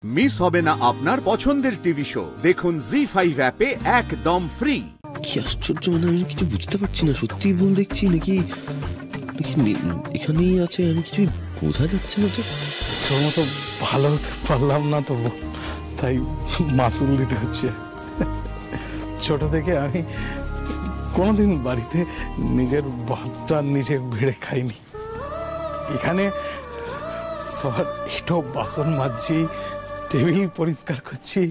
Miss হবে না আপনার পছন্দের টিভি শো। দেখুন জি5 অ্যাপে একদম ফ্রি। কি আশ্চর্য, মানে আমি কিছু বুঝতে পারছি না, সত্যি ভুল দেখছি নাকি এখানেই আছে, আমি কিছু বোঝা যাচ্ছে না। তো তোর মতো ভালো হতে পারলাম না তো, তাই মাসুল দিতে হচ্ছে। ছোট থেকে আমি কোনোদিন বাড়িতে নিজের ভাতটা নিজে বেড়ে খাইনি। এখানে সবার একটু বাসন মাজছি, টেবিল পরিষ্কার করছি,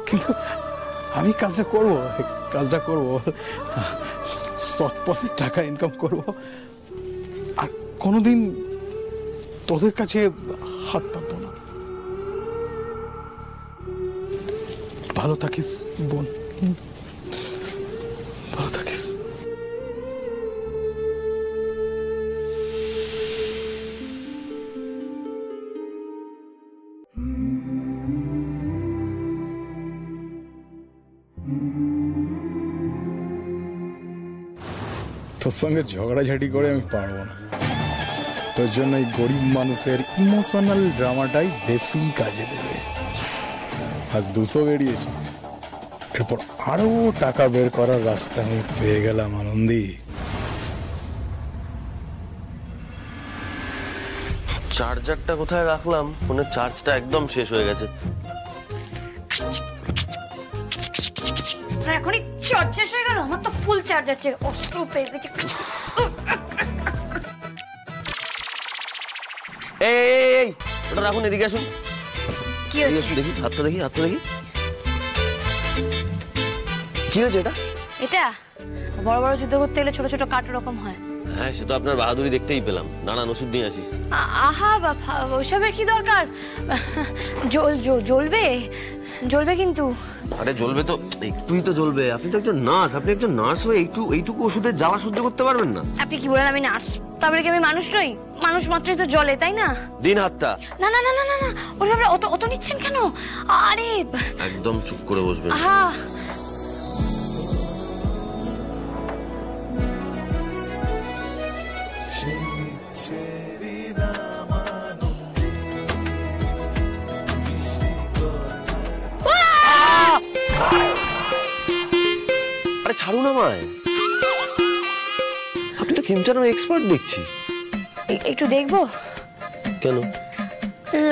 কিন্তু আমি কাজটা করবো সৎ পথে টাকা ইনকাম করব, আর কোনোদিন তোদের কাছে হাত পাতবো না। ভালো থাকিস বোন, ভালো থাকিস। তোর সঙ্গে ঝগড়াঝাটি করে আমি পারবো না, তোর জন্য এই গরিব মানুষের ইমোশনাল ড্রামাটাই বেশি কাজে দেবে। আজ 200 বেরিয়েছে, এরপর আরো টাকা বের করার রাস্তা আমি পেয়ে গেলাম। আনন্দি, চার্জারটা কোথায় রাখলাম? ফোনের চার্জটা একদম শেষ হয়ে গেছে। এখনই চার্জ শেষ হয়ে গেল? আমার তো ফুল চার্জ আছে, অস্ত্র পেয়ে গেছে। এই ওটা রাখুন, এদিকে আসুন। কি হয়েছে? দেখি হাতটা, দেখি হাতটা, দেখি কি হয়েছে। এটা বড় বড় যুদ্ধ করতে গেলে ছোট ছোট কাট রকম হয়। হ্যাঁ, সে তো আপনার বাহাদুরি দেখতেই পেলাম। দাঁড়ান, ওষুধ নিয়ে আসি। আহা বাবা, ওইসবের কি দরকার? জ্বলবে কিন্তু। আরে জ্বলবে তো, একটুই তো জ্বলবে। আপনি তো একজন নার্স, আপনি একজন নার্স হয়ে এইটুকু ওষুধের জ্বালা সহ্য করতে পারবেন না? আপনি কি বলেন আমি নার্স? তারপরে কি আমি মানুষ নই? মানুষ মাত্রই তো জ্বলে, তাই না? দিন হাতটা। না না না না না, ওরে বাবা, অত নিচ্ছেন কেন? আরে একদম চুপ করে বসবেন। আহা, আরে ছাড়ুন আমায়, আপনি তো কেমচানোর এক্সপার্ট দেখছি। একটু দেখবো? কেন?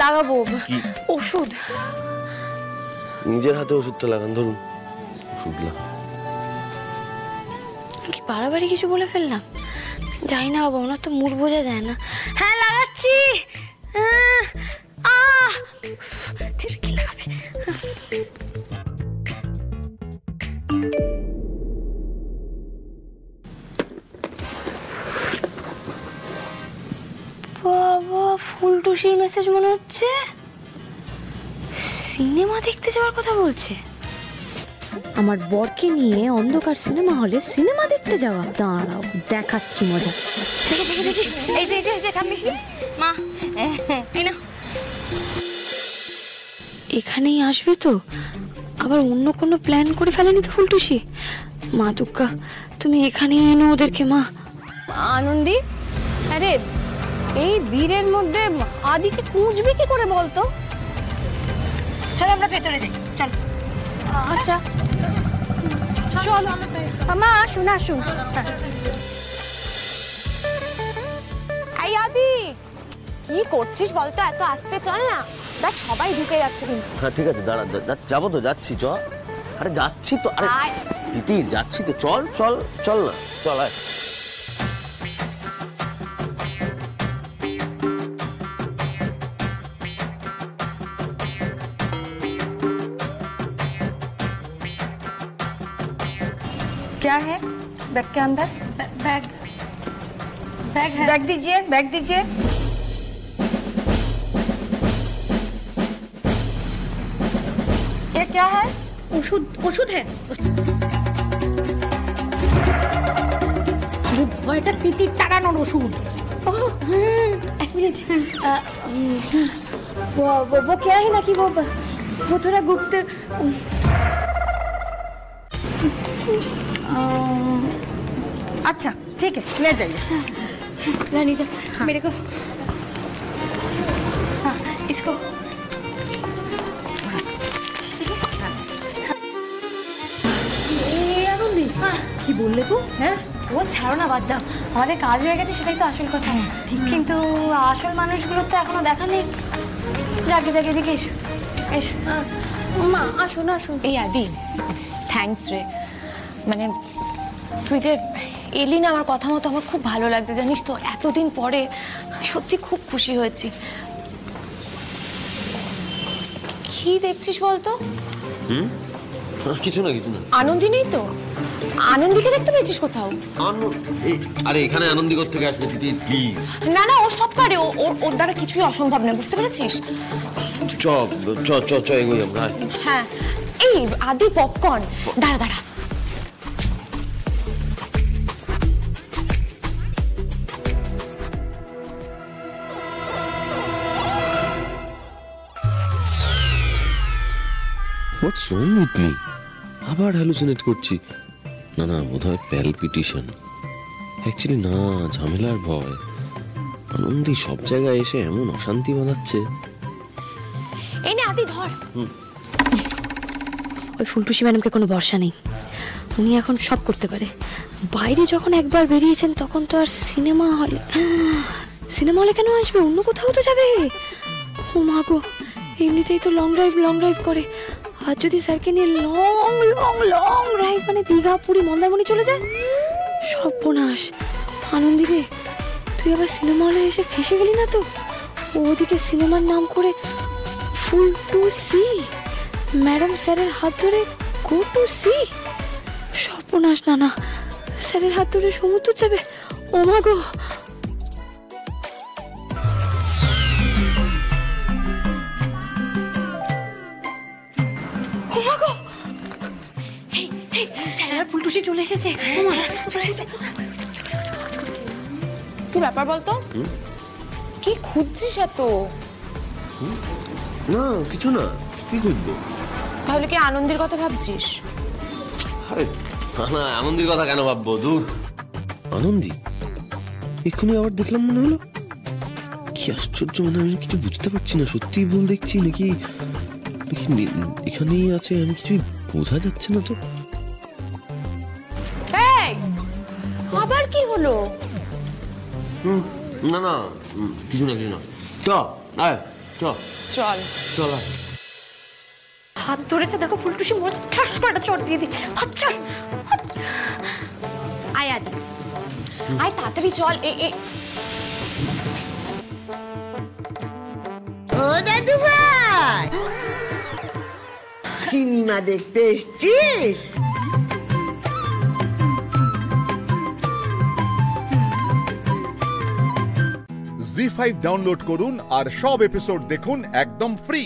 লাগাবো ওষুধ। নিজের হাতে ওষুধটা লাগান, ধরুন ওষুধ লাগান। কি বাড়াবাড়ি কিছু বলে ফেললাম? যাই না বাবা, ওনার তো মুড বোঝা যায় না। হ্যাঁ, লাগাচ্ছি। কি লাগাবে? বাবা, ফুলটুসির মেসেজ মনে হচ্ছে। সিনেমা দেখতে যাওয়ার কথা বলছে। আমার বরকে নিয়ে অন্ধকার সিনেমা হলে সিনেমা দেখতে যাওয়া? দাঁড়াও, দেখাচ্ছি মজা। দেখি। এই যে থামি মা, এই না। এখানেই আসবে তো? আবার অন্য কোনো প্ল্যান করে ফেলেনি তো ফুলটুসি? মা দুর্গা, তুমি এখানেই এনো ওদেরকে। মা আনন্দি, আরে এই বীরের মধ্যে আদিকে খুঁজবে কি করে বলতো? চল আমরা ভেতরে যাই, চল। আচ্ছা চল। মা আসুন। এই আদি, কি করছিস বলতো? এত আসতে চল না, দেখ সবাই ঢুকে যাচ্ছে কিন্তু। হ্যাঁ ঠিক আছে, দাঁড়া, যাবো তো, যাচ্ছি। চ, আরে যাচ্ছি তো। আরে দিদি, যাচ্ছি তো, চল না, চল আয়। क्या है बैग के अंदर? बैग है। बैग दीजिए, बैग दीजिए। ये क्या है? ওষুধ है। अरे बड़ा तीती ताड़ाনোর ওষুধ। एक मिनट, वो क्या है ना कि वो थोड़ा गुप्त। अच्छा ठीक है, ले जाइए। रानी जा, मेरे को इसको কি বললে গো? হ্যাঁ, ও ছাড়ো না, বাদ দাও। আমাদের কাজ হয়ে গেছে, সেটাই তো আসল কথা। কিন্তু আসল মানুষগুলোর তো এখনো দেখা নেই। যাকে যাকে দিকে এসো এসো মা, আসুন আসুন। এই আদি, থ্যাঙ্কস রে। মানে তুই যে এলি না, আমার কথা মতো আমার খুব ভালো লাগছে জানিস তো। এতদিন পরে সত্যি খুব খুশি হয়েছি। কি দেখছিস বলতো? কিছু না কিছু না। আনন্দী নেই তো? আনন্দীকে দেখতে পেয়েছিস কোথাও? আরে এখানে আনন্দী থেকে আসবে দিদি, প্লিজ। না না, ও সব পারে। ওর দ্বারা কিছুই অসম্ভব নয়, বুঝতে পেরেছিস? চ চ চ চ এগোই আমরা। হ্যাঁ, এই আদি পপকর্ন। দাঁড়া দাঁড়া, হোয়াটস রং উইথ মি? আবার হ্যালুসিনেট করছি? না না, বোধহয় প্যালপিটেশন। অ্যাকচুয়ালি না, ঝামেলার ভয়। আনন্দী সব জায়গায় এসে এমন অশান্তি বাঁধাচ্ছে। এই নে আদি, ধর। ওই ফুলটুসি ম্যাডামকে কোনো ভরসা নেই। উনি এখন সব করতে পারে। বাইরে যখন একবার বেরিয়েছেন তখন তো আর সিনেমা হলে কেন আসবে? অন্য কোথাও তো যাবে। ও মা গো, এমনিতেই তো লং ড্রাইভ করে। আর যদি স্যারকে নিয়ে লং ড্রাইভ মানে দীঘা, পুরী, মন্দারমণি চলে যায়, সর্বনাশ। আনন্দী রে, তুই আবার সিনেমা হলে এসে ফেসে গেলি না তো? ওদিকে সিনেমার নাম করে ফুল টু সি, ম্যাডাম স্যারের হাত ধরে গো টু সি। সর্বনাশ। না না, স্যারের হাত ধরে সমুদ্র যাবে। ও মা গো। ফুলটুসি চলে এসেছে। কি ব্যাপার বলতো? কি খুঁজছিস এত? না কিছু না, কি খুঁজবো? তাহলে কি আনন্দের কথা ভাবছিস? আরে না, আনন্দীর কথা কেন ভাববো? দূর। আনন্দী এক্ষুনি আবার দেখলাম মনে হলো। কি আশ্চর্য, মানে আমি কিছু বুঝতে পারছি না, সত্যি ভুল দেখছি নাকি এখানেই আছে, আমি কিছুই বোঝা যাচ্ছে না তো। আবার কি হলো? না না, কিছু না চল চল চল। হাত ধরেছে, দেখো ফুলটুসি মোট ঠাস করে চট দিয়ে দি। আচ্ছা আয় আদি, আয় তাড়াতাড়ি চল। ও দাদু ভাই, সিনেমা দেখতে এসছিস? জি5 ডাউনলোড করুন আর সব এপিসোড দেখুন একদম ফ্রি।